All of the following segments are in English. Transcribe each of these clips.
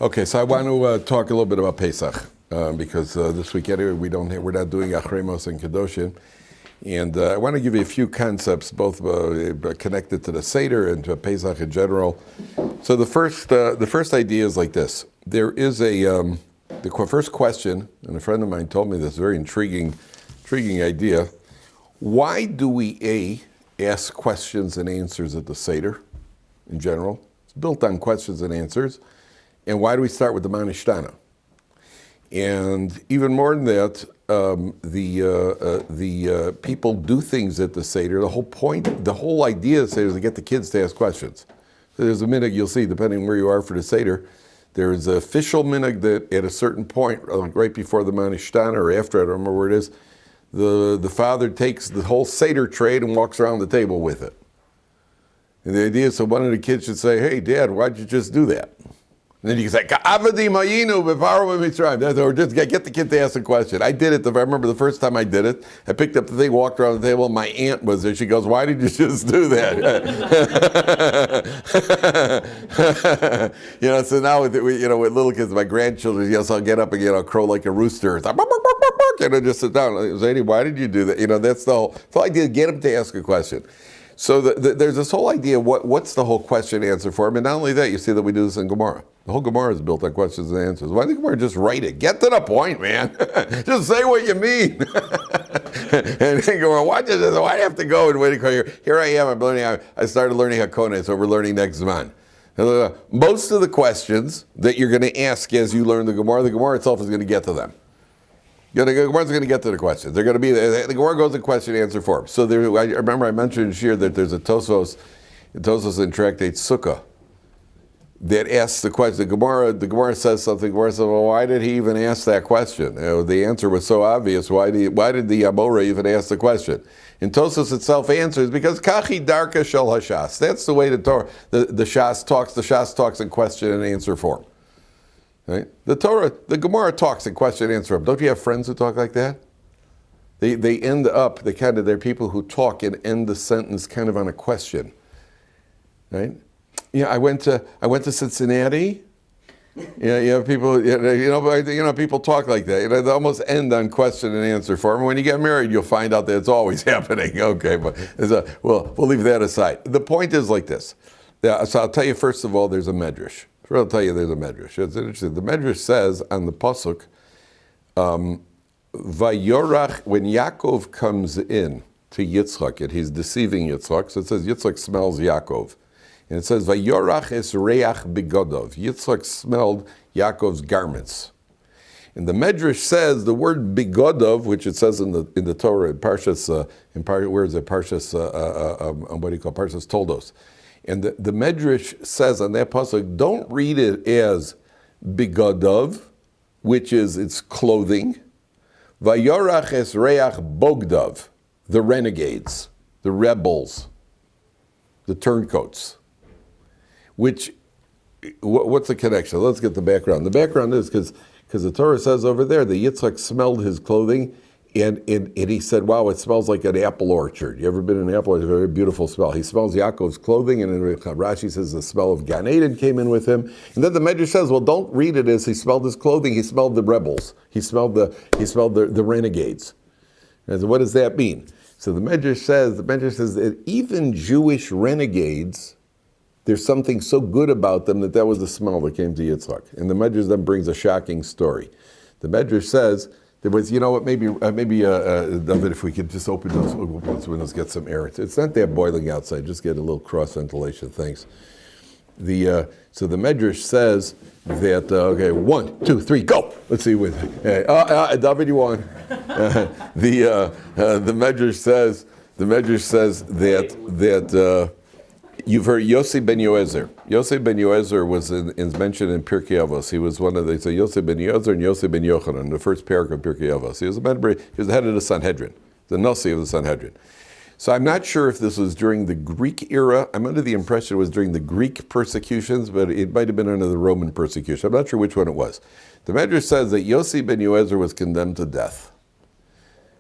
Okay, so I want to talk a little bit about Pesach because this week anyway we're not doing Achremos and Kedoshim, and I want to give you a few concepts, both connected to the Seder and to Pesach in general. So the first idea is like this: there is the first question, and a friend of mine told me this very intriguing idea. Why do we ask questions and answers at the Seder in general? It's built on questions and answers. And why do we start with the Manishtana? And even more than that, the people do things at the Seder. The whole idea of the Seder is to get the kids to ask questions. So there's a minhag you'll see, depending where you are for the Seder. There is an official minhag that at a certain point, like right before the Manishtana or after, I don't remember where it is, the father takes the whole Seder tray and walks around the table with it. And the idea is so one of the kids should say, "Hey, Dad, why'd you just do that?" And then you can say, or just get the kid to ask a question. I did it, I remember the first time I did it, I picked up the thing, walked around the table, my aunt was there. She goes, "Why did you just do that?" So now with little kids, my grandchildren, yes, I'll get up and crow like a rooster. Just sit down. Zadie, why did you do that? That's the whole idea, get them to ask a question. So there's this whole idea, what's the whole question answer for him? And not only that, you see that we do this in Gemara. The whole Gemara is built on questions and answers. Why did Gemara just write it? Get to the point, man. Just say what you mean. And then Gemara, why do I have to go and wait here? Here I am, I started learning Hakone, so we're learning next Zman. Most of the questions that you're going to ask as you learn the Gemara itself is going to get to them. The Gemara's going to get to the questions. They're going to be the Gemara goes in question and answer form. So I remember I mentioned in Shir that there's a Tosfos in Tractate Sukkah that asks the question. The Gemara says something. The Gemara says, "Well, why did he even ask that question? The answer was so obvious. Why did the Amora even ask the question?" And Tosfos itself answers because Kachi Darka Shel Hashas. That's the way the Shas talks. The Shas talks in question and answer form. Right? The Gemara talks in question and answer. Don't you have friends who talk like that? They end up, they're people who talk and end the sentence kind of on a question. Right? I went to Cincinnati. People, people talk like that. They almost end on question and answer form. When you get married, you'll find out that it's always happening. Okay, but we'll leave that aside. The point is like this. So I'll tell you first of all, there's a medrash. I'll tell you there's a medrash. It's interesting. The medrash says on the pasuk, Vayorach, when Yaakov comes in to Yitzchak, and he's deceiving Yitzchak, so it says Yitzchak smells Yaakov. And it says, Vayorach es reach bigodov. Yitzchak smelled Yaakov's garments. And the medrash says the word bigodov, which it says in the Torah, in Parshas, where is it? Parshas, what do you call it? Parshas Toldos. And the medrash says on that pasuk, don't read it as bigodov, which is its clothing. Vayorach es reach bogdov, the renegades, the rebels, the turncoats. What's the connection? Let's get the background. The background is because the Torah says over there that Yitzchak smelled his clothing and he said, "Wow, it smells like an apple orchard." You ever been in an apple orchard? It's a very beautiful smell. He smells Yaakov's clothing, and Rashi says the smell of Gan Eden came in with him. And then the Medrash says, well, don't read it as he smelled his clothing. He smelled the rebels. He smelled the renegades. And so what does that mean? So the Medrash says that even Jewish renegades, there's something so good about them that was the smell that came to Yitzchak. And the Medrash then brings a shocking story. The Medrash says, there was, maybe David, if we could just open those windows, get some air. It's not that boiling outside. Just get a little cross ventilation. Thanks. So the Medrash says that 1, 2, 3, go. Let's see with David, you won. The Medrash says that you've heard Yossi ben Yoezer. Yossi ben Yoezer was mentioned in Pirkei Avos. He was one of the Yossi ben Yoezer and Yossi ben Yochanan, the first parak of Pirkei Avos. He was the head of the Sanhedrin, the Nasi of the Sanhedrin. So I'm not sure if this was during the Greek era. I'm under the impression it was during the Greek persecutions, but it might have been under the Roman persecution. I'm not sure which one it was. The Medrash says that Yossi ben Yoezer was condemned to death.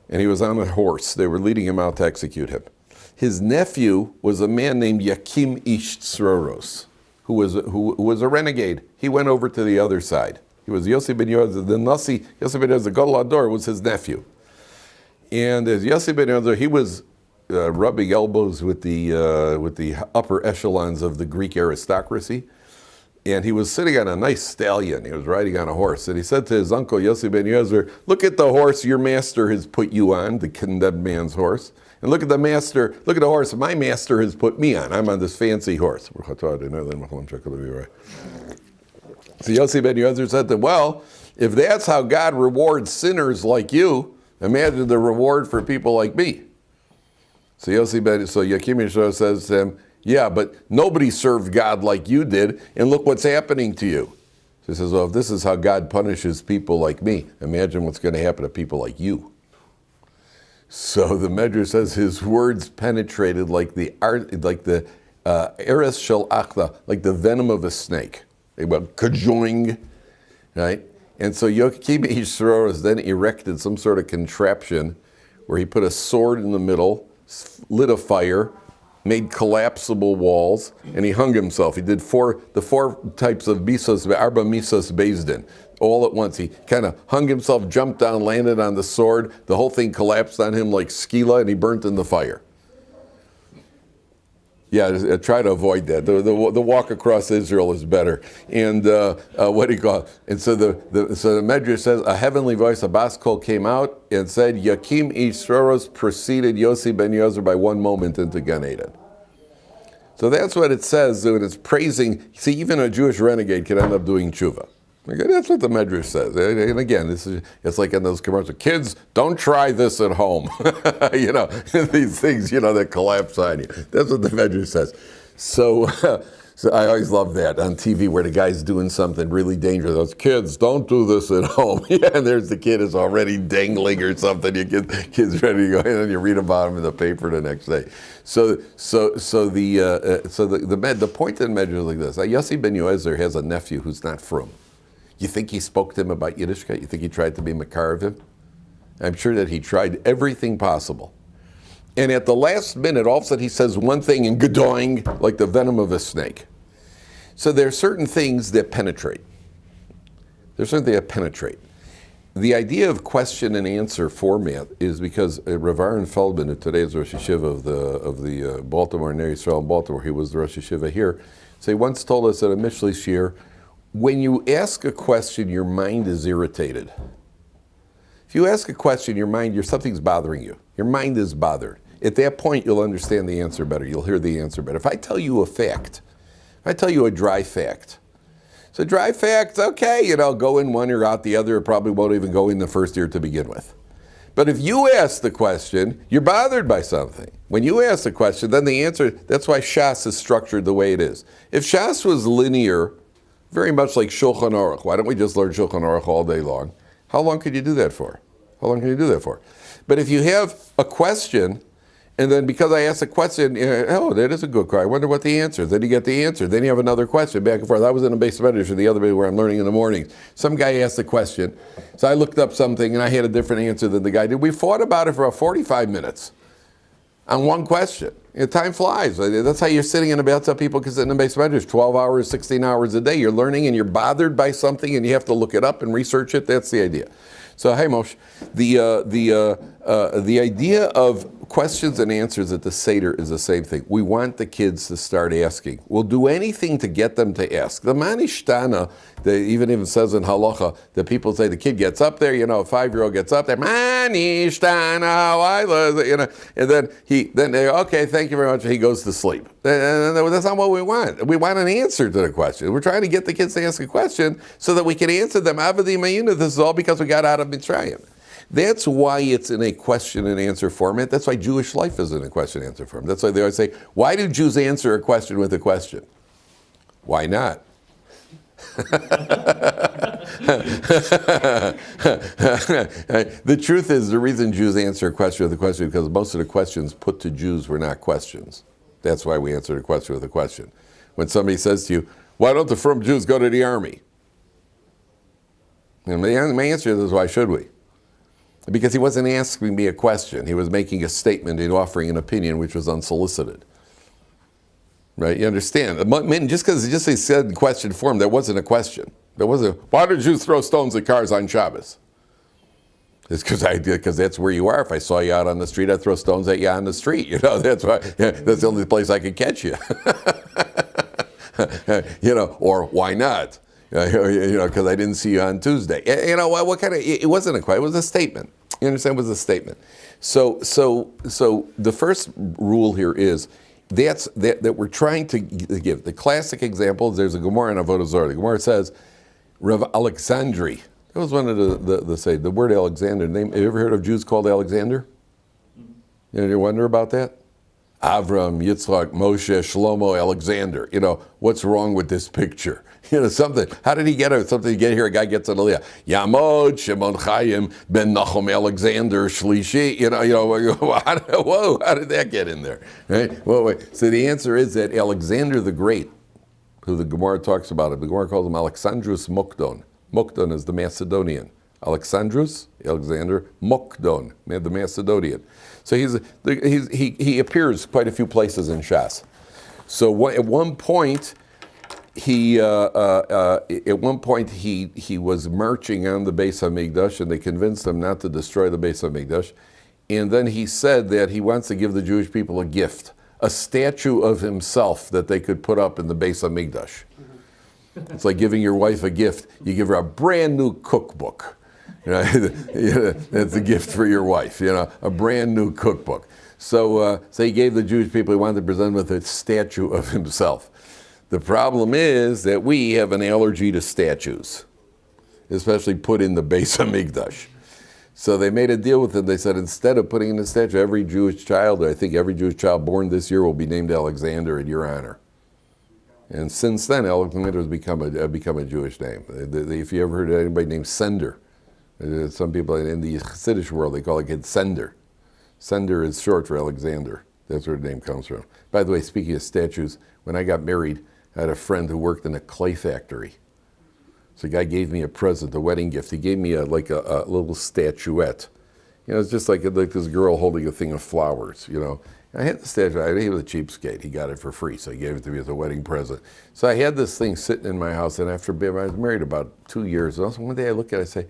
And he was on a horse. They were leading him out to execute him. His nephew was a man named Yakim Ish Tzroros. who was a renegade. He went over to the other side. He was Yossi ben Yozer. The Nasi, Yossi ben Yozer, Gadol Hador, was his nephew. And as Yossi ben Yozer, he was rubbing elbows with the upper echelons of the Greek aristocracy. And he was sitting on a nice stallion. He was riding on a horse. And he said to his uncle, Yossi ben Yozer, look at the horse your master has put you on, the condemned man's horse. And look at the horse my master has put me on. I'm on this fancy horse. So Yossi ben Yozer said to him, well, if that's how God rewards sinners like you, imagine the reward for people like me. So Yakim Yeshua says to him, yeah, but nobody served God like you did, and look what's happening to you. So he says, well, if this is how God punishes people like me, imagine what's going to happen to people like you. So the Medrash says his words penetrated like the eres shel achla, like the venom of a snake. They went kajoing, right? And so Yakim Yeshua then erected some sort of contraption where he put a sword in the middle, lit a fire, made collapsible walls, and he hung himself. He did the four types of misos, arba misos beis din, all at once. He kind of hung himself, jumped down, landed on the sword. The whole thing collapsed on him like skila, and he burnt in the fire. Yeah, try to avoid that. The walk across Israel is better. And what do you call it? And so the Medrash says, a heavenly voice, a bas kol, came out and said, Yakim Yisroros preceded Yossi ben Yozer by 1 moment into Gan Eden. So that's what it says when it's praising. See, even a Jewish renegade can end up doing tshuva. Okay, that's what the Medrash says. And again, it's like in those commercials. Kids, don't try this at home. These things, that collapse on you. That's what the Medrash says. So I always love that on TV where the guy's doing something really dangerous. Those kids, don't do this at home. Yeah, and there's the kid is already dangling or something. You get kids ready to go in and you read about him in the paper the next day. So the point of the Medrash is like this. Yossi ben Yozer has a nephew who's not frum. You think he spoke to him about Yiddishkeit? You think he tried to be makar of him? I'm sure that he tried everything possible. And at the last minute, all of a sudden he says one thing and gadoing, like the venom of a snake. So there are certain things that penetrate. The idea of question and answer format is because Rav Aaron Feldman, who today is Rosh Yeshiva of the Baltimore, Ner Yisrael in Baltimore, he was the Rosh Yeshiva here, so he once told us at a Mishli Shir, when you ask a question, your mind is irritated. If you ask a question, something's bothering you. Your mind is bothered. At that point, you'll understand the answer better. You'll hear the answer better. If I tell you a fact, if I tell you a dry fact, so dry facts, okay, go in one ear, out the other. It probably won't even go in the first ear to begin with. But if you ask the question, you're bothered by something. When you ask the question, then the answer, that's why Shas is structured the way it is. If Shas was linear, very much like Shulchan Aruch. Why don't we just learn Shulchan Aruch all day long? How long could you do that for? But if you have a question, and then because I asked a question, that is a good call. I wonder what the answer is. Then you get the answer. Then you have another question back and forth. I was in a base Medrash or the other way where I'm learning in the mornings. Some guy asked a question. So I looked up something and I had a different answer than the guy did. We fought about it for about 45 minutes on one question. Time flies. That's how you're sitting in a bathtub. People can sit in a base Medrash 12 hours, 16 hours a day. You're learning and you're bothered by something and you have to look it up and research it. That's the idea. So, hey Moshe, the idea of questions and answers at the Seder is the same thing. We want the kids to start asking. We'll do anything to get them to ask. The Manishtana, even says in Halacha, that people say the kid gets up there, a 5-year-old gets up there, Manishtana, and then they go, okay, thank you very much, and he goes to sleep. And that's not what we want. We want an answer to the question. We're trying to get the kids to ask a question so that we can answer them. Avadi Mayuna, this is all because we got out of Mitzrayim. That's why it's in a question and answer format. That's why Jewish life is in a question and answer format. That's why they always say, why do Jews answer a question with a question? Why not? The truth is, the reason Jews answer a question with a question is because most of the questions put to Jews were not questions. That's why we answer a question with a question. When somebody says to you, why don't the frum Jews go to the army? And my answer is, why should we? Because he wasn't asking me a question. He was making a statement and offering an opinion which was unsolicited. Right? You understand? Just because they said in question form, that wasn't a question. That wasn't. Why did Jews throw stones at cars on Shabbos? It's because that's where you are. If I saw you out on the street, I'd throw stones at you on the street. That's why. That's the only place I could catch you. Or why not? Because I didn't see you on Tuesday. What kind of? It wasn't a question. It was a statement. You understand? It was a statement. So the first rule here is that we're trying to give. The classic example is there's a Gemara in Avodah Zarah. The Gemara says, Rav Alexandri. That was one of the word Alexander. Have you ever heard of Jews called Alexander? You wonder about that? Avram, Yitzchak, Moshe, Shlomo, Alexander. What's wrong with this picture? Something. How did he get it? Something to get here. A guy gets an aliyah. Yamod, Shimon Chaim, Ben Nachum, Alexander, Shlishi. Whoa, how did that get in there? Right? Well, wait. So the answer is that Alexander the Great, who the Gemara talks about it, the Gemara calls him Alexandrus Mokdon. Mokdon is the Macedonian. Alexandrus, Alexander, Mokdon, the Macedonian. So he appears quite a few places in Shas. So at one point he was marching on the Beis HaMikdash, and they convinced him not to destroy the Beis HaMikdash. And then he said that he wants to give the Jewish people a gift, a statue of himself that they could put up in the Beis HaMikdash. It's like giving your wife a gift. You give her a brand new cookbook. That's a gift for your wife, a brand new cookbook. So he gave the Jewish people, he wanted to present with a statue of himself. The problem is that we have an allergy to statues, especially put in the Beis HaMikdash. So they made a deal with him. They said, instead of putting in a statue, every Jewish child born this year will be named Alexander in your honor. And since then, Alexander has become a Jewish name. If you ever heard of anybody named Sender, some people in the Hasidic world, they call a kid Sender. Sender is short for Alexander. That's where the name comes from. By the way, speaking of statues, when I got married, I had a friend who worked in a clay factory. So the guy gave me a present, a wedding gift. He gave me a little statuette. It's just like this girl holding a thing of flowers, I had the statue. He was a cheapskate. He got it for free, so he gave it to me as a wedding present. So I had this thing sitting in my house, and I was married about 2 years. And one day I look at it, I say,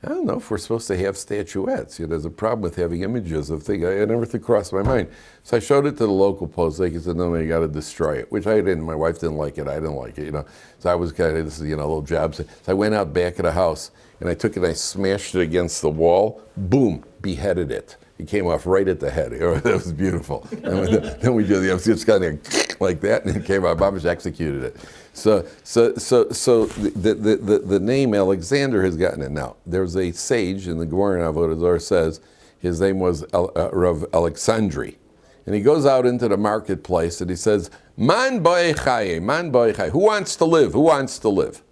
I don't know if we're supposed to have statuettes. There's a problem with having images of things. It never crossed my mind. So I showed it to the local post. They said, no, you got to destroy it, which I didn't. My wife didn't like it. I didn't like it, So I was kind of, this is, a little job. So I went out back of the house, and I took it and I smashed it against the wall. Boom, beheaded it. It came off right at the head. That was beautiful. Then we did just kind of like that, and it came out. Babish executed it. So the name Alexander has gotten it. Now, there's a sage in the Gemara in Avodah Zarah says his name was Rav Alexandri. And he goes out into the marketplace and he says, Man boi chaye, man boi chaye. Who wants to live? Who wants to live?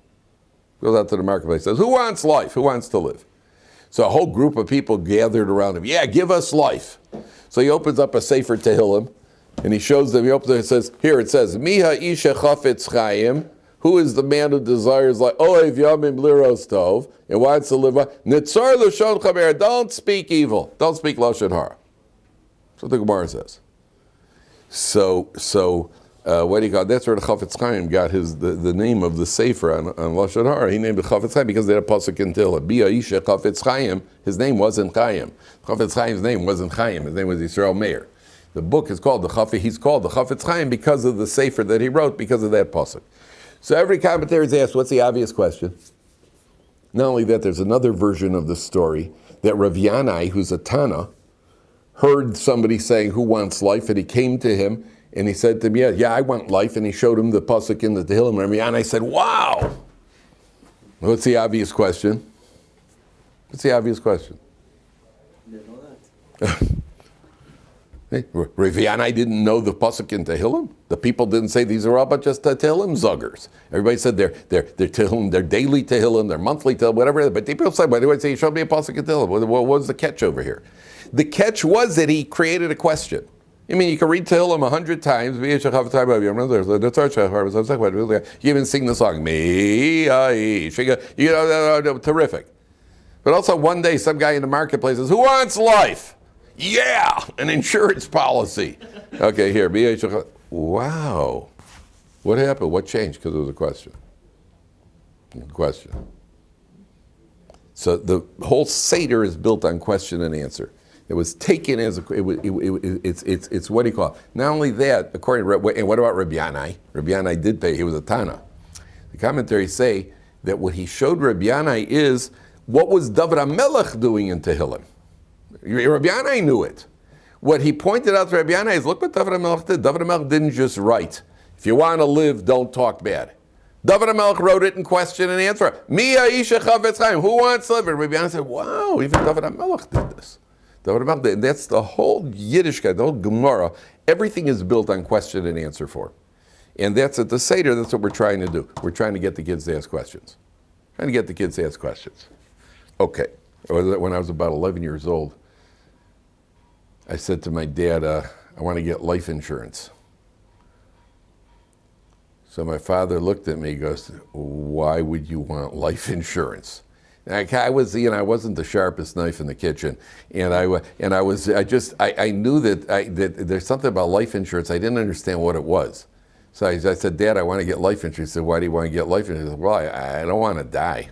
Goes out to the marketplace and says, who wants life? Who wants to live? So a whole group of people gathered around him. Yeah, give us life. So he opens up a Sefer Tehillim, and he shows them, he opens it, it says, Miha isha chafetz chayim, who is the man who desires life? Oev yamim liros tov, and wants to live. Nitzar l'shon chaber, don't speak evil. Don't speak lashon hara. That's what the Gemara says. So what do you call it? That's where the Chafetz Chaim got the name of the Sefer on Lashon Hara. He named it Chafetz Chaim because they had a pasuk in Tehillim. Bia Isha Chafetz Chaim. His name wasn't Chaim. Chafetz Chaim's name wasn't Chaim. His name was Yisrael Meir. The book is called he's called the Chafetz Chaim because of the Sefer that he wrote, because of that pasuk. So every commentator is asked, what's the obvious question? Not only that, there's another version of the story that Rav Yanai, who's a Tana, heard somebody saying, who wants life? And he came to him and he said to him, yeah, I want life. And he showed him the pasuk in the Tehillim. And I said, wow. What's the obvious question? What's the obvious question? Didn't know that. Rav Yanai didn't know the pasuk in Tehillim. The people didn't say these are all but just Tehillim zuggers. Everybody said they're Tehillim, they're daily Tehillim, they're monthly Tehillim, whatever. But people said, why do I say you showed me a pasuk in Tehillim? What was the catch over here? The catch was that he created a question. I mean, you can read Tehillim 100 times. You even sing the song, terrific. But also one day some guy in the marketplace says, who wants life? Yeah, an insurance policy. Okay, here. Wow. What happened? What changed? Because it was a question. Question. So the whole Seder is built on question and answer. It was taken as it's what do you call it? Not only that, according to and what about Rabbi Yanai? Rabbi Yanai did pay. He was a Tana. The commentaries say that what he showed Rabbi Yanai is what was Dovid HaMelech doing in Tehillim. Rabbi Yanai knew it. What he pointed out to Rabbi Yanai is, look what Dovid HaMelech did. Dovid HaMelech didn't just write, if you want to live, don't talk bad. David HaMelech wrote it in question and answer. Mia Isha Chavetz Chaim. Who wants to live? And Rabbi Yanai said, wow, even David HaMelech did this. David HaMelech did. And that's the whole Yiddishkeit, the whole Gemara. Everything is built on question and answer form. And that's at the Seder, that's what we're trying to do. We're trying to get the kids to ask questions. Trying to get the kids to ask questions. Okay. When I was about 11 years old, I said to my dad, I want to get life insurance. So my father looked at me, he goes, why would you want life insurance? I wasn't the sharpest knife in the kitchen, and I knew that there's something about life insurance. I didn't understand what it was. So I said, Dad, I want to get life insurance. He said, why do you want to get life insurance? He said, well, I don't want to die.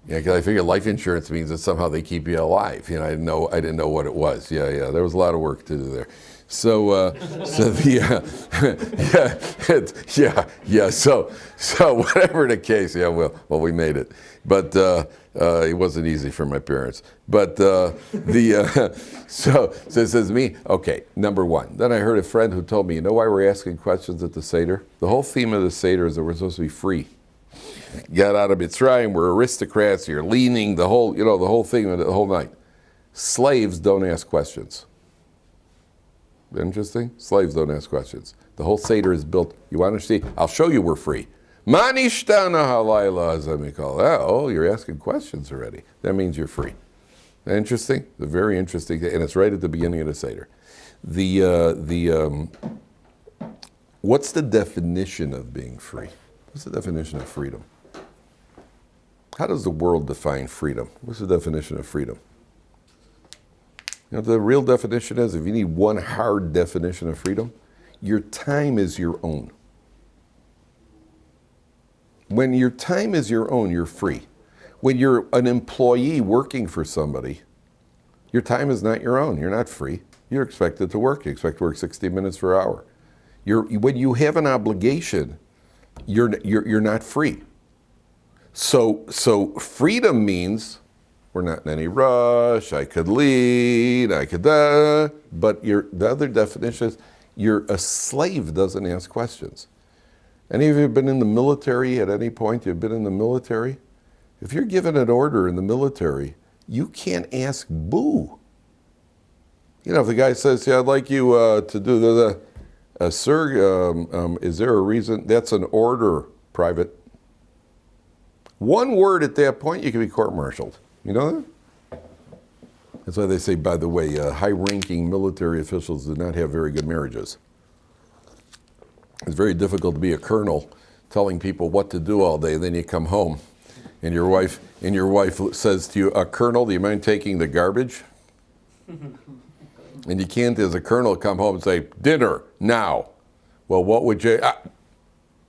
Because I figured life insurance means that somehow they keep you alive. I didn't know what it was. Yeah. There was a lot of work to do there. So whatever the case, we made it, but it wasn't easy for my parents. But so it says me, okay, number one. Then I heard a friend who told me, you know why we're asking questions at the Seder? The whole theme of the Seder is that we're supposed to be free. Got out of Mitzrayim, we're aristocrats, you're leaning, the whole thing, the whole night. Slaves don't ask questions. Interesting? Slaves don't ask questions. The whole Seder is built. You want to see? I'll show you we're free. Manishtana halayla azamikal. Oh, you're asking questions already. That means you're free. Interesting? The very interesting, and it's right at the beginning of the Seder. What's the definition of being free? What's the definition of freedom? How does the world define freedom? What's the definition of freedom? You know what the real definition is? If you need one hard definition of freedom, your time is your own. When your time is your own, you're free. When you're an employee working for somebody, your time is not your own. You're not free. You're expected to work. You expect to work 60 minutes per hour. When you have an obligation, you're not free. So freedom means we're not in any rush, I could lead, but the other definition is a slave doesn't ask questions. Any of you have been in the military at any point? You've been in the military? If you're given an order in the military, you can't ask boo. If the guy says, I'd like you to do sir, is there a reason? That's an order, private. One word at that point, you can be court-martialed. You know that? That's why they say, by the way, high-ranking military officials do not have very good marriages. It's very difficult to be a colonel telling people what to do all day, and then you come home, and your wife says to you, Colonel, do you mind taking the garbage? And you can't, as a colonel, come home and say, dinner, now. Well, what would you...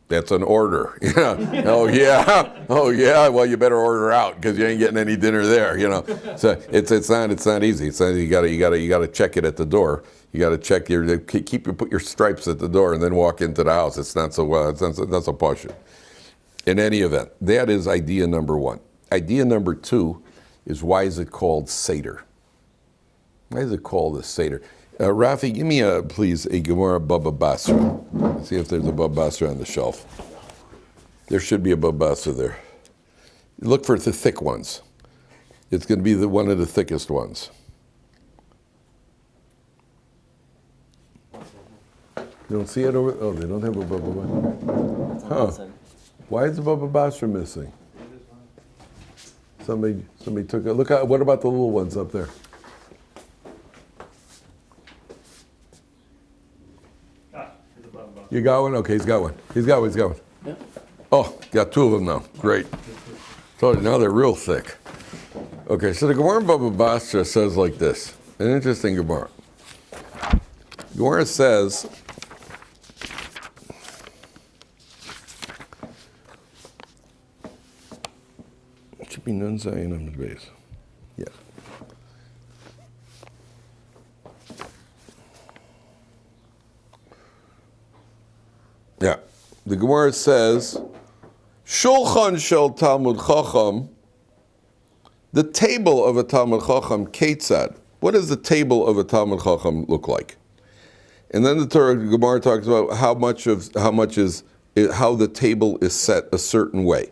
That's an order. Oh yeah. Well, you better order out because you ain't getting any dinner there. So it's not easy. It's not, you gotta check it at the door. You gotta check put your stripes at the door and then walk into the house. It's not so posh. In any event, that is idea number one. Idea number two is, why is it called Seder? Why is it called a Seder? Rafi, give me please a Gemara Baba Basra. Let's see if there's a Baba Basra on the shelf. There should be a Baba Basra there. Look for the thick ones. It's going to be one of the thickest ones. You don't see it over? Oh, they don't have a Baba Basra. Huh? Why is the Baba Basra missing? Somebody took it. Look at. What about the little ones up there? You got one? Okay, he's got one. Yeah. Oh, got two of them now. Great. So now they're real thick. Okay, so the Gemara Baba Basra says like this. An interesting Gemara. Gemara says, It should be Nun Zayin on the base. Yeah. Yeah. The Gemara says, Shulchan shel Talmud Chacham, the table of a Talmud Chacham, Ketzad. What does the table of a Talmud Chacham look like? And then the Gemara talks about how the table is set a certain way.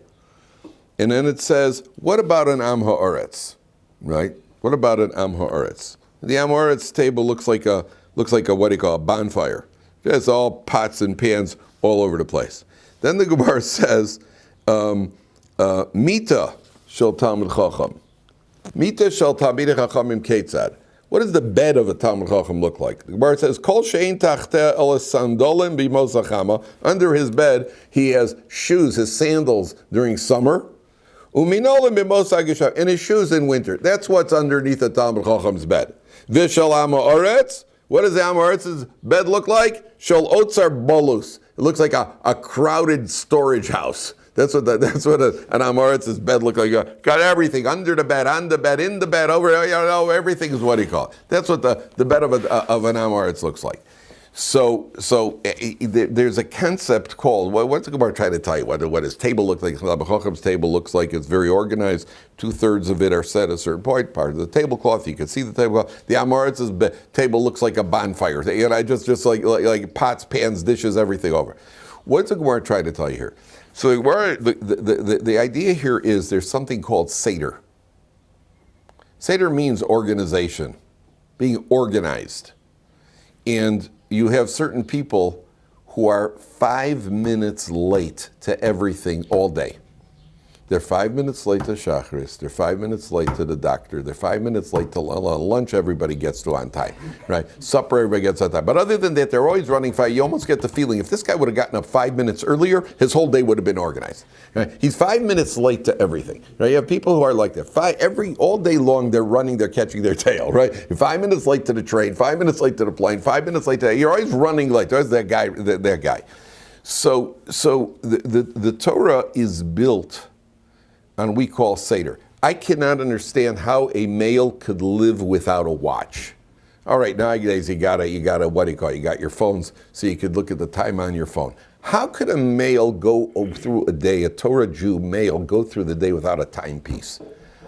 And then it says, what about an Am Ha'aretz? Right? What about an Am Ha'aretz? The Am Ha'aretz table looks like a what do you call a bonfire. It's all pots and pans all over the place. Then the Gemara says, Mita shel Talmud Chacham. Mita shel Talmidei Chachamim Ketzad. What does the bed of a Talmud Chacham look like? The Gemara says, Kol she'ein tachteh el sandolim b'mos hachama. Under his bed, he has shoes, his sandals during summer. Uminolim b'mos hagishav, and his shoes in winter. That's what's underneath the Talmud Chacham's bed. V'shel am ha'aretz. What does the Am Ha'aretz's bed look like? Shel otzar bolus. It looks like a crowded storage house. That's what an Am Ha'aretz's bed looks like. Got everything under the bed, on the bed, in the bed, over. Everything is what he called. That's what the bed of an Am Ha'aretz looks like. So there's a concept called, what's the Gemara trying to tell you? What his table looks like? Rabbi Chacham's table looks like. It's very organized. 2/3 of it are set at a certain point. Part of the tablecloth, you can see the tablecloth. The Am Ha'aretz's table looks like a bonfire. Just like pots, pans, dishes, everything over. What's the Gemara trying to tell you here? So the idea here is there's something called Seder. Seder means organization, being organized. And you have certain people who are 5 minutes late to everything all day. They're 5 minutes late to Shachris. They're 5 minutes late to the doctor. They're 5 minutes late to lunch. Everybody gets to on time, right? Supper, everybody gets on time. But other than that, they're always running 5. You almost get the feeling if this guy would have gotten up 5 minutes earlier, his whole day would have been organized. Right? He's 5 minutes late to everything. Right? You have people who are like that. All day long, they're running, they're catching their tail. Right? You're 5 minutes late to the train, 5 minutes late to the plane, 5 minutes late to. You're always running late. There's that guy. That guy. So the Torah is built on we call Seder. I cannot understand how a male could live without a watch. All right, nowadays you got what do you call it? You got your phones so you could look at the time on your phone. How could a male go through a day, a Torah Jew male, go through the day without a timepiece?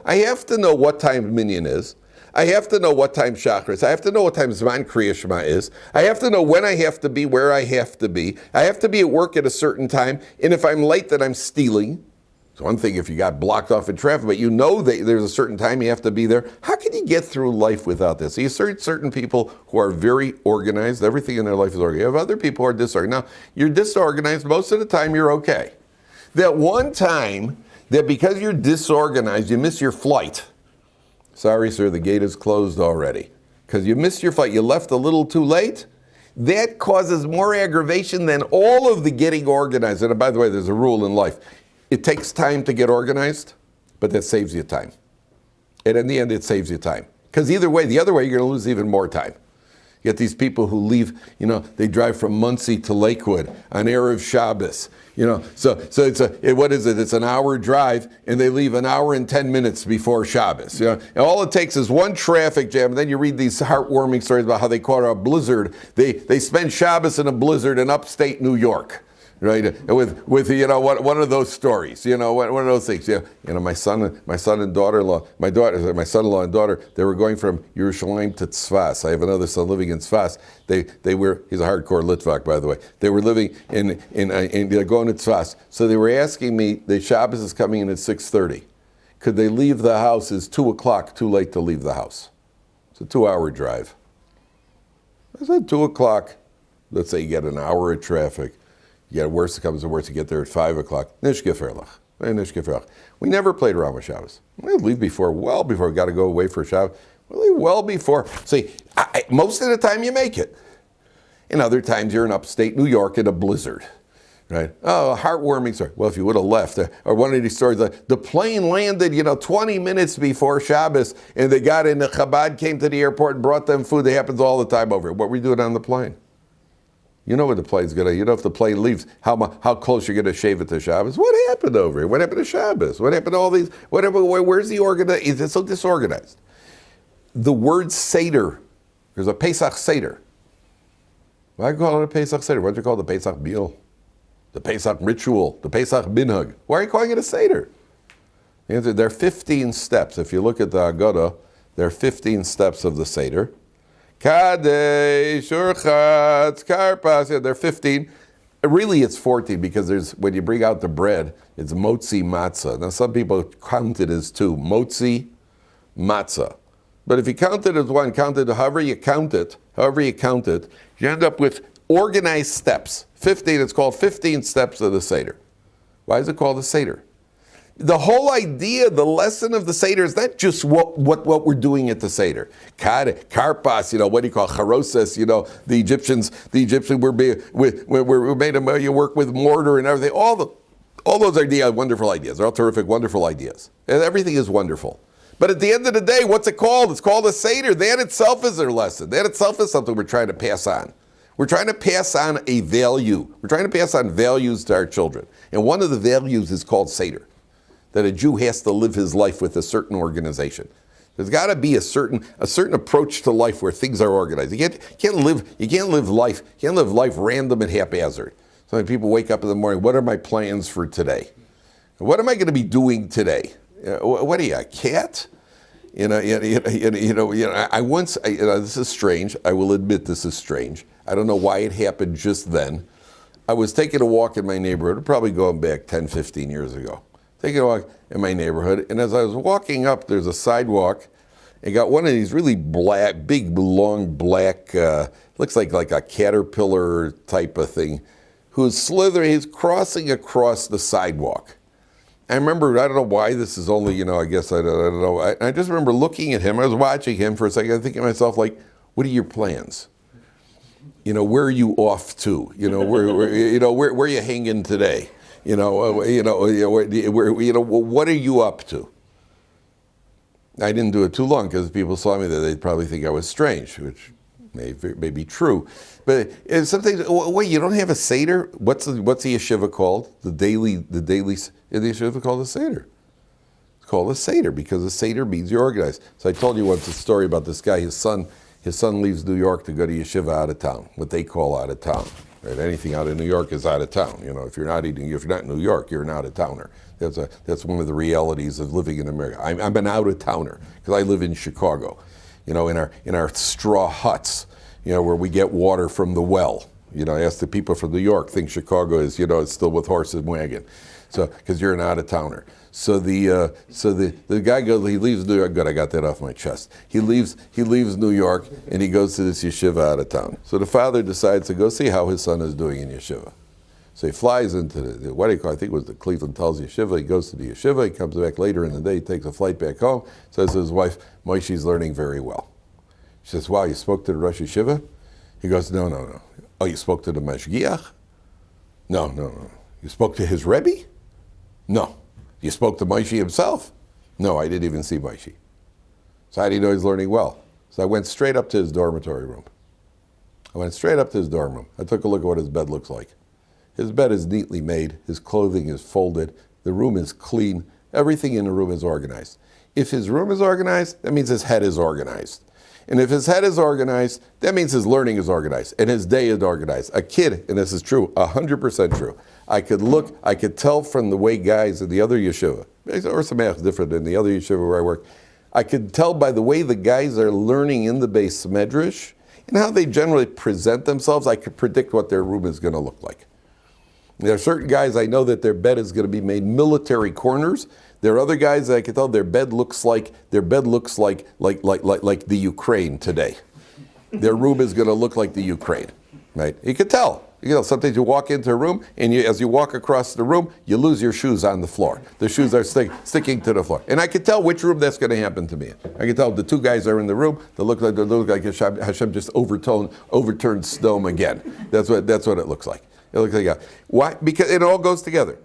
I have to know what time Minyan is. I have to know what time Shachris. I have to know what time Zman Kriya Shema is. I have to know when I have to be, where I have to be. I have to be at work at a certain time, and if I'm late, then I'm stealing. It's one thing if you got blocked off in traffic, but you know that there's a certain time you have to be there. How can you get through life without this? So you see certain people who are very organized. Everything in their life is organized. You have other people who are disorganized. Now, you're disorganized. Most of the time, you're okay. That one time that because you're disorganized, you miss your flight. Sorry, sir, the gate is closed already. Because you missed your flight. You left a little too late. That causes more aggravation than all of the getting organized. And by the way, there's a rule in life. It takes time to get organized, but that saves you time. And in the end, it saves you time. Because either way, the other way, you're going to lose even more time. You get these people who leave, they drive from Muncie to Lakewood on Erev Shabbos. So it's an hour drive, and they leave an hour and 10 minutes before Shabbos. And all it takes is one traffic jam, and then you read these heartwarming stories about how they caught a blizzard. They spent Shabbos in a blizzard in upstate New York. Right, with one of those stories, one of those things. My son and daughter-in-law, my son-in-law and daughter, they were going from Yerushalayim to Tzfas. I have another son living in Tzfas. He's a hardcore Litvak, by the way. They were living in they're going to Tzfas. So they were asking me, the Shabbos is coming in at 6:30. Could they leave the house? Is 2:00 too late to leave the house? It's a 2-hour drive. I said 2:00. Let's say you get an hour of traffic. Yeah, worse comes to worse, you get there at 5 o'clock. Nish geferlach. We never played around with Shabbos. We leave well before we got to go away for Shabbos. We leave well before. See, most of the time you make it. And other times you're in upstate New York in a blizzard. Right? Oh, a heartwarming story. Well, if you would have left, or one of these stories, the plane landed, 20 minutes before Shabbos, and they got in, the Chabad came to the airport and brought them food. That happens all the time over here. What were you doing on the plane? You know when the plane's gonna. You know if the plane leaves, how close you're gonna shave it to Shabbos. What happened over here? What happened to Shabbos? What happened to all these? Where's the organized? Is it so disorganized? The word Seder. There's a Pesach Seder. Why call it a Pesach Seder? Why don't you call it the Pesach meal? The Pesach ritual, the Pesach minhag. Why are you calling it a Seder? The answer, there are 15 steps. If you look at the Haggadah, there are 15 steps of the Seder. Kadesh, Urchatz, Karpas, yeah, there are 15. Really, it's 14 because when you bring out the bread, it's motzi matzah. Now, some people count it as two, motzi, matzah. But if you count it as one, however you count it, you end up with organized steps. 15, it's called 15 steps of the Seder. Why is it called the Seder? The whole idea, the lesson of the Seder is not just what we're doing at the Seder. Karpas, what do you call charoses? The Egyptians were made to work with mortar and everything. All those ideas, wonderful ideas. They're all terrific, wonderful ideas. And everything is wonderful. But at the end of the day, what's it called? It's called a Seder. That itself is their lesson. That itself is something we're trying to pass on. We're trying to pass on a value. We're trying to pass on values to our children. And one of the values is called Seder. That a Jew has to live his life with a certain organization. There's got to be a certain approach to life where things are organized. You can't live life random and haphazard. So many people wake up in the morning. What are my plans for today? What am I going to be doing today? What are you, a cat? I once. This is strange. I will admit this is strange. I don't know why it happened just then. I was taking a walk in my neighborhood, probably going back 10, 15 years ago. Taking a walk in my neighborhood, and as I was walking up, there's a sidewalk. It got one of these really big, long, black, looks like a caterpillar type of thing, who's slithering, he's crossing across the sidewalk. I remember, I don't know why this is only, I guess, I don't know. I just remember looking at him, I was watching him for a second, thinking to myself, what are your plans? Where are you off to? Where are you hanging today? What are you up to? I didn't do it too long because people saw me there. They'd probably think I was strange, which may be true. But sometimes, wait, you don't have a Seder? What's the yeshiva called? The daily in the yeshiva called a Seder. It's called a Seder because a Seder means you're organized. So I told you once a story about this guy. His son leaves New York to go to yeshiva out of town, what they call out of town. Right? Anything out of New York is out of town. If you're not in New York, you're an out of towner. That's one of the realities of living in America. I'm an out of towner because I live in Chicago. In our straw huts, where we get water from the well. Ask the people from New York think Chicago is it's still with horse and wagon. So because you're an out of towner. So the guy goes. He leaves New York. Good, I got that off my chest. He leaves New York and he goes to this yeshiva out of town. So the father decides to go see how his son is doing in yeshiva. So he flies into I think it was the Cleveland Tells Yeshiva. He goes to the yeshiva. He comes back later in the day. He takes a flight back home. Says to his wife, Moshe's learning very well. She says, wow, you spoke to the Rosh Yeshiva? He goes, no. Oh, you spoke to the Mashgiach? No. You spoke to his Rebbe? No. You spoke to Moshe himself? No, I didn't even see Moshe. So how do you know he's learning well? So I went straight up to his dormitory room. I took a look at what his bed looks like. His bed is neatly made. His clothing is folded. The room is clean. Everything in the room is organized. If his room is organized, that means his head is organized. And if his head is organized, that means his learning is organized and his day is organized. A kid, and this is true, 100% true. I could tell from the way guys in the other yeshiva, Ohr Somayach is different than the other yeshiva where I work. I could tell by the way the guys are learning in the base medrash and how they generally present themselves, I could predict what their room is going to look like. There are certain guys I know that their bed is going to be made military corners. There are other guys that I can tell their bed looks like the Ukraine today. Their room is going to look like the Ukraine, right? You can tell. Sometimes you walk into a room, and as you walk across the room, you lose your shoes on the floor. The shoes are sticking to the floor. And I can tell which room that's going to happen to me. I can tell the two guys are in the room. They look like Hashem just overturned Sodom again. That's what it looks like. It looks like why? Because it all goes together.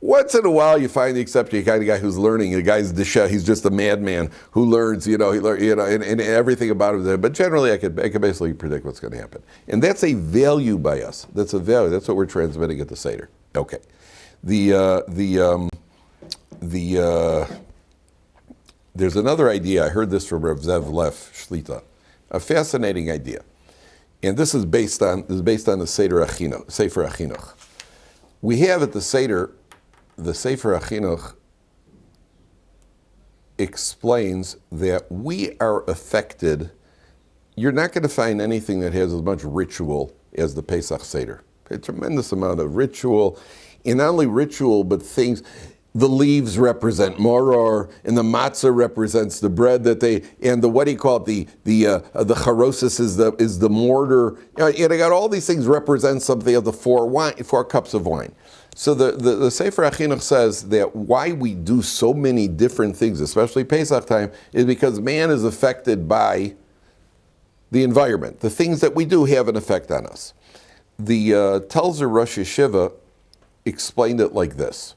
Once in a while, you find the exception. You kind of guy who's learning. The guy's he's just a madman who learns. And everything about him. But generally, I can basically predict what's going to happen. And that's a value by us. That's a value. That's what we're transmitting at the Seder. Okay. There's another idea. I heard this from Rav Zev Leff Shlita. A fascinating idea. And this is based on the Sefer Achinuch. We have at the Sefer Achinuch explains that we are affected. You're not going to find anything that has as much ritual as the Pesach Seder. A tremendous amount of ritual, and not only ritual, but things. The leaves represent moror, and the matzah represents the bread that and the what do you call it? The charosis is the mortar. And I got all these things represent something of the four cups of wine. So the Sefer Achinuch says that why we do so many different things, especially Pesach time, is because man is affected by the environment. The things that we do have an effect on us. The Telzer Rosh Yeshiva explained it like this.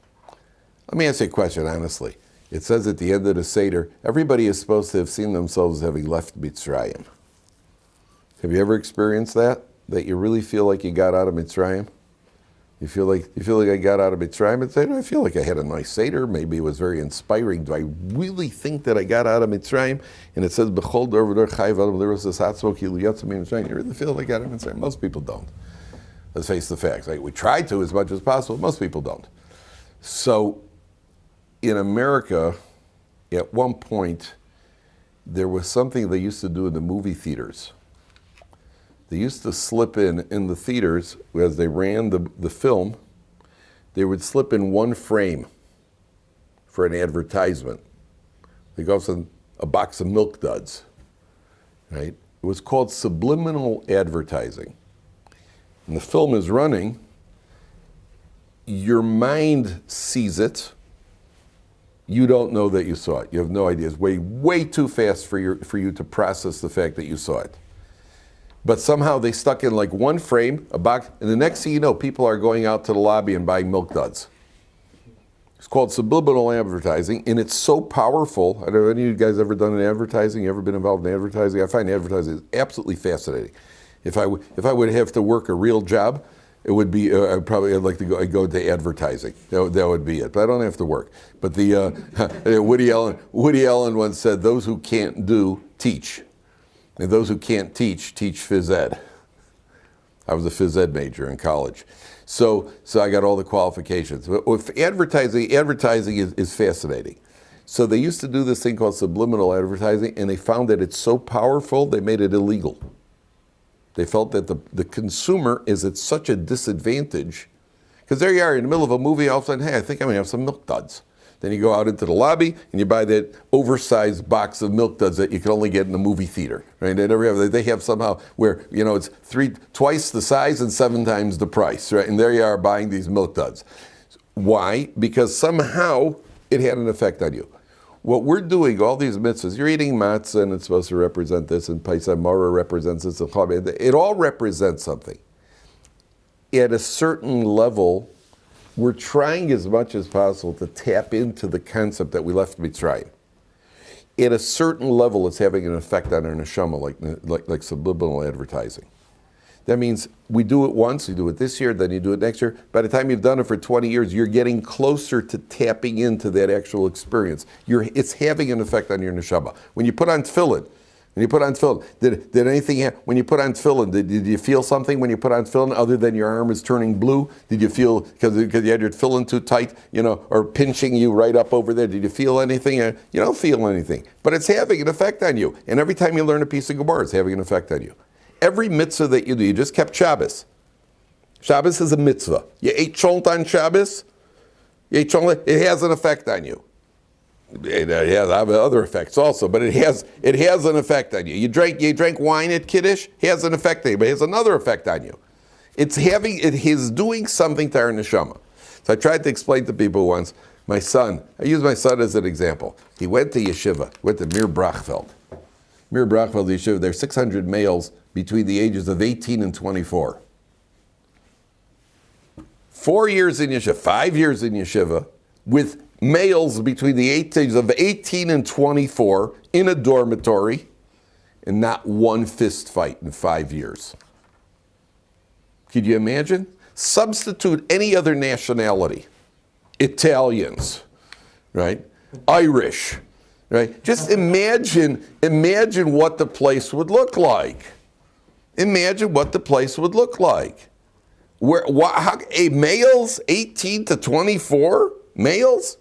Let me ask you a question, honestly. It says at the end of the Seder, everybody is supposed to have seen themselves having left Mitzrayim. Have you ever experienced that? That you really feel like you got out of Mitzrayim? You feel like I got out of Mitzrayim and said, I feel like I had a nice Seder. Maybe it was very inspiring. Do I really think that I got out of Mitzrayim? And it says, B'chol dor v'dor chai v'adam liros esatzvo ki liyatzim Mitzrayim. You really feel like I got out of Mitzrayim? Most people don't. Let's face the facts. Right? We try to as much as possible. Most people don't. So, in America, at one point, there was something they used to do in the movie theaters. They used to slip in the theaters, as they ran the film, they would slip in one frame for an advertisement. They go some a box of Milk Duds, right? It was called Subliminal advertising. And the film is running, your mind sees it, you don't know that you saw it. You have no idea. It's way too fast for you to process the fact that you saw it. But somehow they stuck in like one frame, a box, and the next thing you know, people are going out to the lobby and buying Milk Duds. It's called subliminal advertising, and it's so powerful. I don't know, any of you guys ever done advertising? You ever been involved in advertising? I find advertising absolutely fascinating. If I would have to work a real job, it would be, I'd like to go to advertising. That would be it. But I don't have to work. But Woody Allen once said, those who can't do, teach. And those who can't teach phys ed. I was a phys ed major in college. So I got all the qualifications. But with advertising is fascinating. So they used to do this thing called subliminal advertising, and they found that it's so powerful, they made it illegal. They felt that the consumer is at such a disadvantage, because there you are in the middle of a movie, all of a sudden, hey, I think I'm going to have some Milk Duds. Then you go out into the lobby and you buy that oversized box of Milk Duds that you can only get in a movie theater. Right? They have somehow where it's twice the size and 7 times the price. Right? And there you are buying these Milk Duds. Why? Because somehow it had an effect on you. What we're doing, all these mitzvahs, you're eating matzah and it's supposed to represent this, and Paisa Mara represents this, it all represents something. At a certain level, we're trying as much as possible to tap into the concept that we left Mitzrayim. At a certain level, it's having an effect on our neshama, like subliminal advertising. That means we do it once, you do it this year, then you do it next year. By the time you've done it for 20 years, you're getting closer to tapping into that actual experience. It's having an effect on your neshama. When you put on tefillin, did anything happen? When you put on tefillin, did you feel something when you put on tefillin other than your arm is turning blue? Did you feel, because you had your tefillin too tight, or pinching you right up over there, did you feel anything? You don't feel anything. But it's having an effect on you. And every time you learn a piece of Gemara, it's having an effect on you. Every mitzvah that you do, you just kept Shabbos. Shabbos is a mitzvah. You ate cholent on Shabbos, it has an effect on you. It has other effects also, but it has an effect on you. You drank wine at Kiddush, it has an effect on you, but it has another effect on you. It is doing something to our neshama. So I tried to explain to people once, I use my son as an example. He went to yeshiva, went to Mir Brachfeld. Mir Brachfeld yeshiva, there's 600 males between the ages of 18 and 24. 4 years in yeshiva, 5 years in yeshiva, with males between the ages of 18 and 24 in a dormitory, and not one fist fight in 5 years. Could you imagine? Substitute any other nationality. Italians, right? Irish, right? Just imagine what the place would look like. Imagine what the place would look like. Males 18 to 24? Males?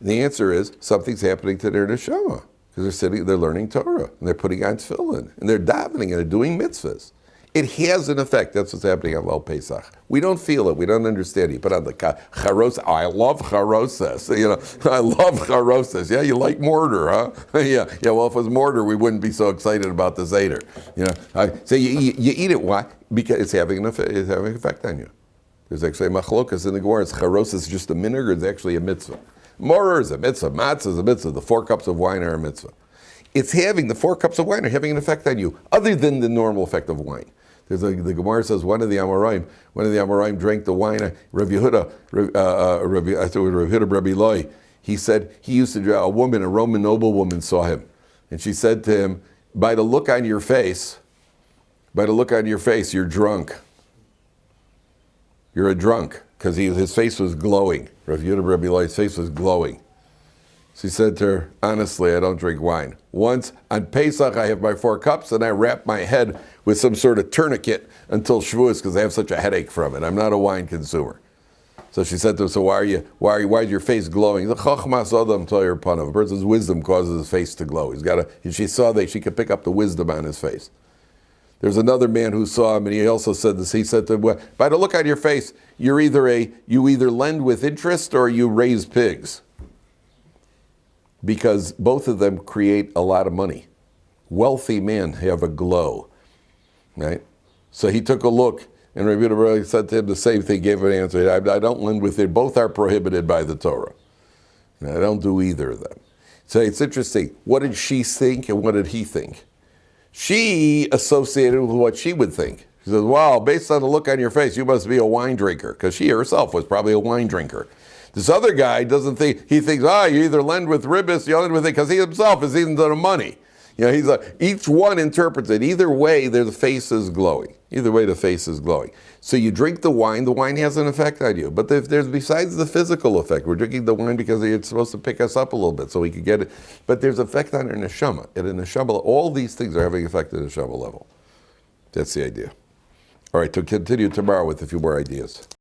The answer is something's happening to their neshama. Because they're learning Torah, and they're putting on tefillin, and they're davening, and they're doing mitzvahs. It has an effect. That's what's happening on Lel Pesach. We don't feel it. We don't understand it. You put on the charos. I love charosas. I love charosas. Yeah, you like mortar, huh? Yeah. Well, if it was mortar, we wouldn't be so excited about the Seder. So you eat it. Why? Because it's having an effect on you. There's actually a machlokas in the Gemara. Charosas is just a minhag, or it's actually a mitzvah. Mortar is a mitzvah. Matzah is a mitzvah. The 4 cups of wine are a mitzvah. The 4 cups of wine are having an effect on you, other than the normal effect of wine. The Gemara says one of the Amoraim drank the wine. Rabbi Yehuda, Rabbi Loi, he said he used to draw a Roman noblewoman saw him, and she said to him, by the look on your face, you're drunk. You're a drunk, because his face was glowing. Rabbi Yehuda, Rabbi Loi's face was glowing. She said to her, honestly, I don't drink wine. Once on Pesach, I have my 4 cups, and I wrap my head with some sort of tourniquet until Shavuos because I have such a headache from it. I'm not a wine consumer. So she said to him, so why is your face glowing? The Chachmas Adam Toyer Panav. A person's wisdom causes his face to glow. She saw that she could pick up the wisdom on his face. There's another man who saw him, and he also said this. He said to him, well, by the look on your face, you either lend with interest or you raise pigs. Because both of them create a lot of money. Wealthy men have a glow, right? So he took a look, and Rabbi Yehuda said to him the same thing, gave an answer. I don't lend with it. Both are prohibited by the Torah. And I don't do either of them. So it's interesting. What did she think, and what did he think? She associated with what she would think. She says, wow, based on the look on your face, you must be a wine drinker, because she herself was probably a wine drinker. This other guy doesn't think, he thinks, you either lend with ribbis, you lend with it, because he himself is into the money. Each one interprets it. Either way, the face is glowing. So you drink the wine has an effect on you. But there's besides the physical effect, we're drinking the wine because it's supposed to pick us up a little bit so we could get it. But there's effect on our neshama. At a neshama, all these things are having effect at a neshama level. That's the idea. All right, to continue tomorrow with a few more ideas.